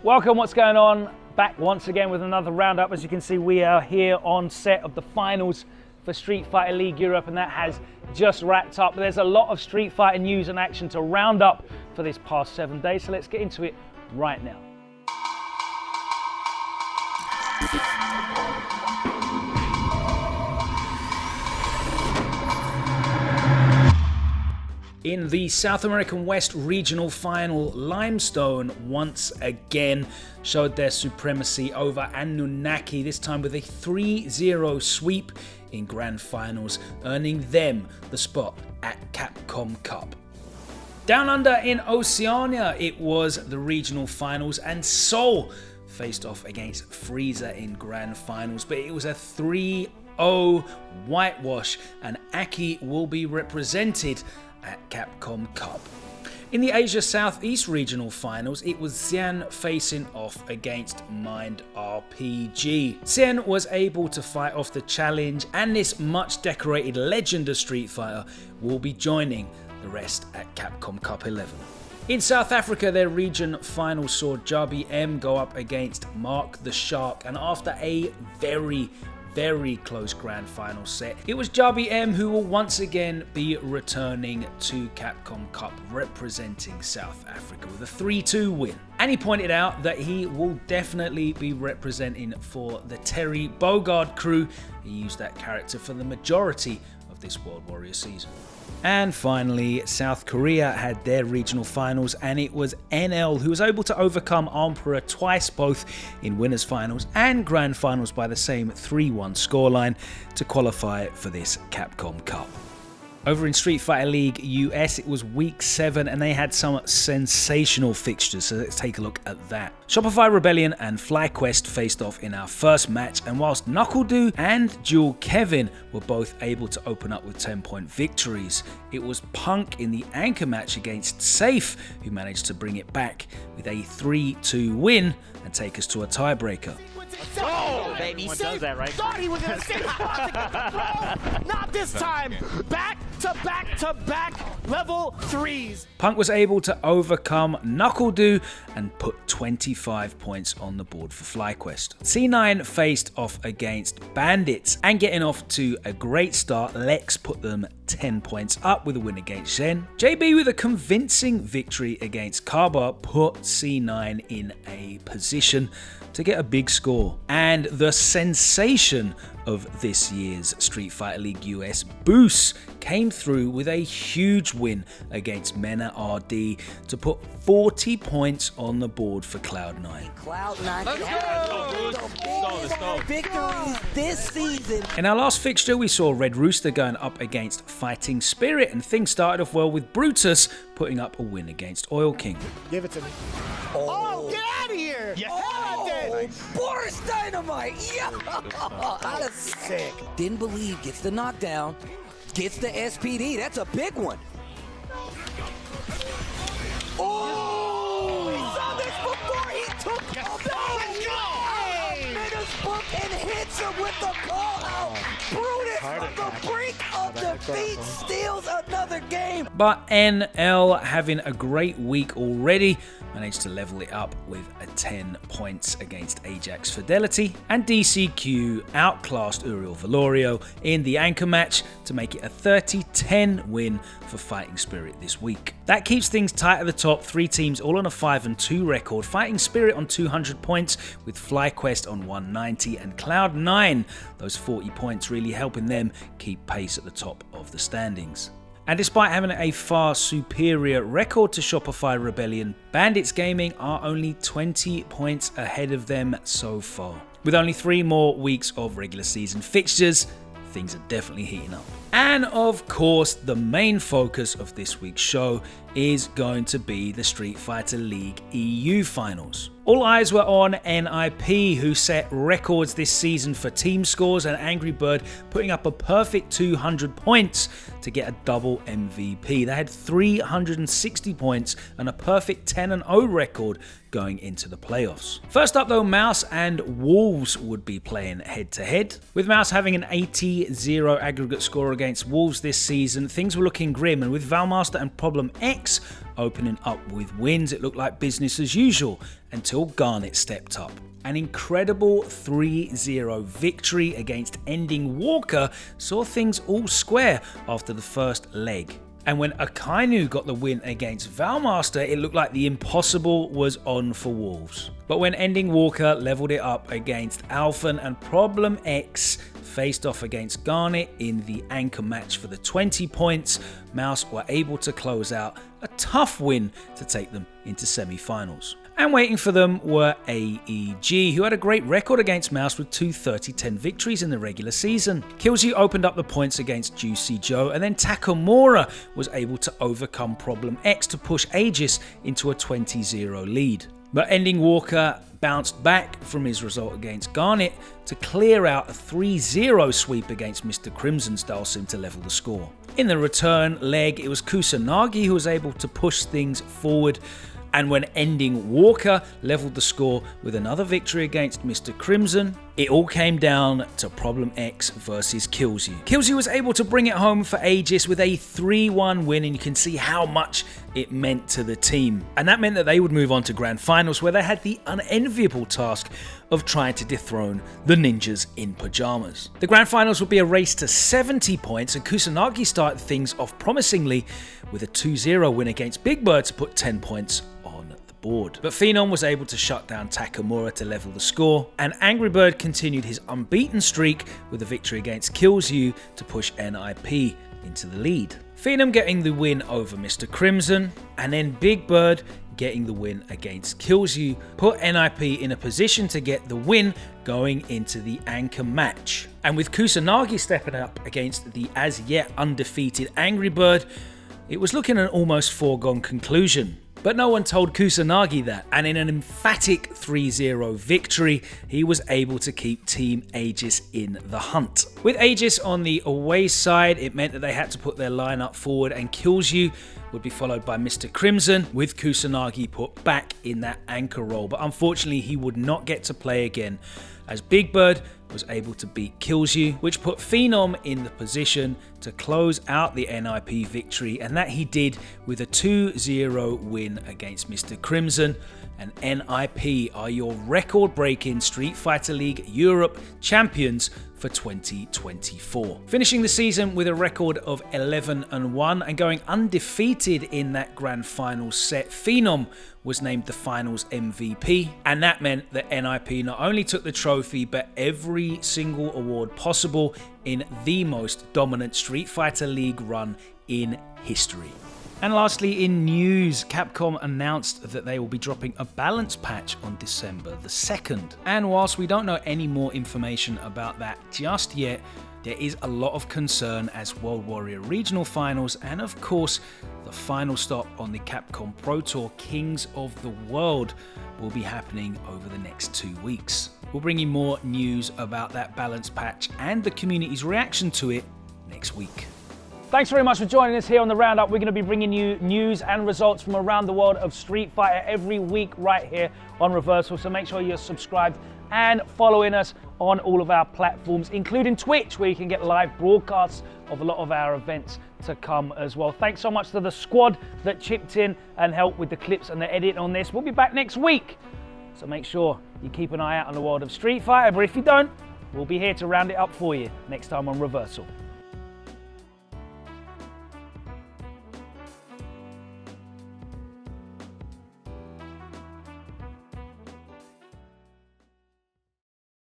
Welcome, what's going on? Back once again with another roundup. As you can see, we are here on set of the finals for Street Fighter League Europe, and that has just wrapped up. There's a lot of Street Fighter news and action to round up for this past 7 days, so let's get into it right now. In the South American West Regional Final, Limestone once again showed their supremacy over Anunnaki, this time with a 3-0 sweep in Grand Finals, earning them the spot at Capcom Cup. Down under in Oceania, it was the Regional Finals, and Seoul faced off against Frieza in Grand Finals, but it was a 3-0 whitewash, and Aki will be represented at Capcom Cup. In the Asia Southeast Regional Finals, it was Xian facing off against Mind RPG. Xian was able to fight off the challenge, and this much decorated legend of Street Fighter will be joining the rest at Capcom Cup 11. In South Africa, their region final saw Jabi M go up against Mark the Shark, and after a very close grand final set, it was Jabi M who will once again be returning to Capcom Cup representing South Africa with a 3-2 win. And he pointed out that he will definitely be representing for the Terry Bogard crew. He used that character for the majority of this World Warrior season. And finally, South Korea had their regional finals, and it was NL who was able to overcome Emperor twice, both in winners finals and grand finals, by the same 3-1 scoreline to qualify for this Capcom Cup. Over in Street Fighter League US, it was week 7 and they had some sensational fixtures, so let's take a look at that. Shopify Rebellion and FlyQuest faced off in our first match, and whilst NuckleDo and Dual Kevin were both able to open up with 10-point victories, it was Punk in the anchor match against Safe who managed to bring it back with a 3-2 win and take us to a tiebreaker. Oh, baby, Everyone does that, right? Thought he was in the same spot, bro. Not this time. Back to back level 3s. Punk was able to overcome NuckleDo and put 25 points on the board for FlyQuest. C9 faced off against Bandits, and getting off to a great start, Lex put them 10 points up with a win against Zen. JB with a convincing victory against Kaba put C9 in a position to get a big score. And the sensation of this year's Street Fighter League US, Boos, came through with a huge win against Mena RD to put 40 points on the board for Cloud9. Let's go. Victories this season. In our last fixture, we saw Red Rooster going up against Fighting Spirit, and things started off well with Brutus putting up a win against Oil King. Give it to me. Oh, get out of here. Yes. Boris Dynamite! Yeah! That is sick. Didn't believe, gets the knockdown, gets the SPD. That's a big one. Oh! He saw this before he took book and hits him with the call out. Brutus on the brink of defeat steals another game. But NL, having a great week already, managed to level it up with a 10 points against Ajax Fidelity, and DCQ outclassed Uriel Valorio in the anchor match to make it a 30-10 win for Fighting Spirit this week. That keeps things tight at the top, 3 teams all on a 5-2 record, Fighting Spirit on 200 points with FlyQuest on 190 and Cloud9, those 40 points really helping them keep pace at the top of the standings. And despite having a far superior record to Shopify Rebellion, Bandits Gaming are only 20 points ahead of them so far. With only 3 more weeks of regular season fixtures, things are definitely heating up. And of course, the main focus of this week's show is going to be the Street Fighter League EU finals. All eyes were on NIP, who set records this season for team scores, and Angry Bird putting up a perfect 200 points to get a double MVP. They had 360 points and a perfect 10-0 record going into the playoffs. First up though, Mouz and Wolves would be playing head to head, with Mouz having an 80-0 aggregate score against against Wolves this season, things were looking grim, and with Valmaster and Problem X opening up with wins, it looked like business as usual until Garnet stepped up. An incredible 3-0 victory against Ending Walker saw things all square after the first leg. And when Akainu got the win against Valmaster, it looked like the impossible was on for Wolves. But when Ending Walker leveled it up against Alphen and Problem X faced off against Garnet in the anchor match for the 20 points, Mouz were able to close out a tough win to take them into semi-finals. And waiting for them were AEG, who had a great record against Mouz with 2 30-10 victories in the regular season. Killzoo opened up the points against Juicy Joe, and then Takamura was able to overcome Problem X to push Aegis into a 20-0 lead. But Ending Walker bounced back from his result against Garnet to clear out a 3-0 sweep against Mr. Crimson's Dalsim to level the score. In the return leg, it was Kusanagi who was able to push things forward, and when Ending Walker leveled the score with another victory against Mr. Crimson, it all came down to Problem X versus Killzoo. Killzoo was able to bring it home for Aegis with a 3-1 win, and you can see how much it meant to the team. And that meant that they would move on to Grand Finals, where they had the unenviable task of trying to dethrone the Ninjas in Pajamas. The Grand Finals would be a race to 70 points, and Kusanagi started things off promisingly with a 2-0 win against Big Bird to put 10 points on the board. But Phenom was able to shut down Takamura to level the score, and Angry Bird continued his unbeaten streak with a victory against Killzoo to push NIP into the lead. Phenom getting the win over Mr. Crimson, and then Big Bird getting the win against Killzoo put NIP in a position to get the win going into the anchor match. And with Kusanagi stepping up against the as yet undefeated Angry Bird, it was looking an almost foregone conclusion. But no one told Kusanagi that, and in an emphatic 3-0 victory, he was able to keep Team Aegis in the hunt. With Aegis on the away side, it meant that they had to put their lineup forward, and Killzoo would be followed by Mr. Crimson, with Kusanagi put back in that anchor role. But unfortunately, he would not get to play again, as Big Bird was able to beat Killzoo, which put Phenom in the position to close out the NIP victory, and that he did with a 2-0 win against Mr. Crimson. And NIP are your record-breaking Street Fighter League Europe champions for 2024. Finishing the season with a record of 11-1 and going undefeated in that grand final set, Phenom was named the finals MVP, and that meant that NIP not only took the trophy but every single award possible in the most dominant Street Fighter League run in history. And lastly, in news, Capcom announced that they will be dropping a balance patch on December the 2nd. And whilst we don't know any more information about that just yet, there is a lot of concern as World Warrior Regional Finals and of course the final stop on the Capcom Pro Tour Kings of the World will be happening over the next 2 weeks. We'll bring you more news about that balance patch and the community's reaction to it next week. Thanks very much for joining us here on the Roundup. We're going to be bringing you news and results from around the world of Street Fighter every week right here on Reversal. So make sure you're subscribed and following us on all of our platforms, including Twitch, where you can get live broadcasts of a lot of our events to come as well. Thanks so much to the squad that chipped in and helped with the clips and the edit on this. We'll be back next week. So make sure you keep an eye out on the world of Street Fighter. But if you don't, we'll be here to round it up for you next time on Reversal.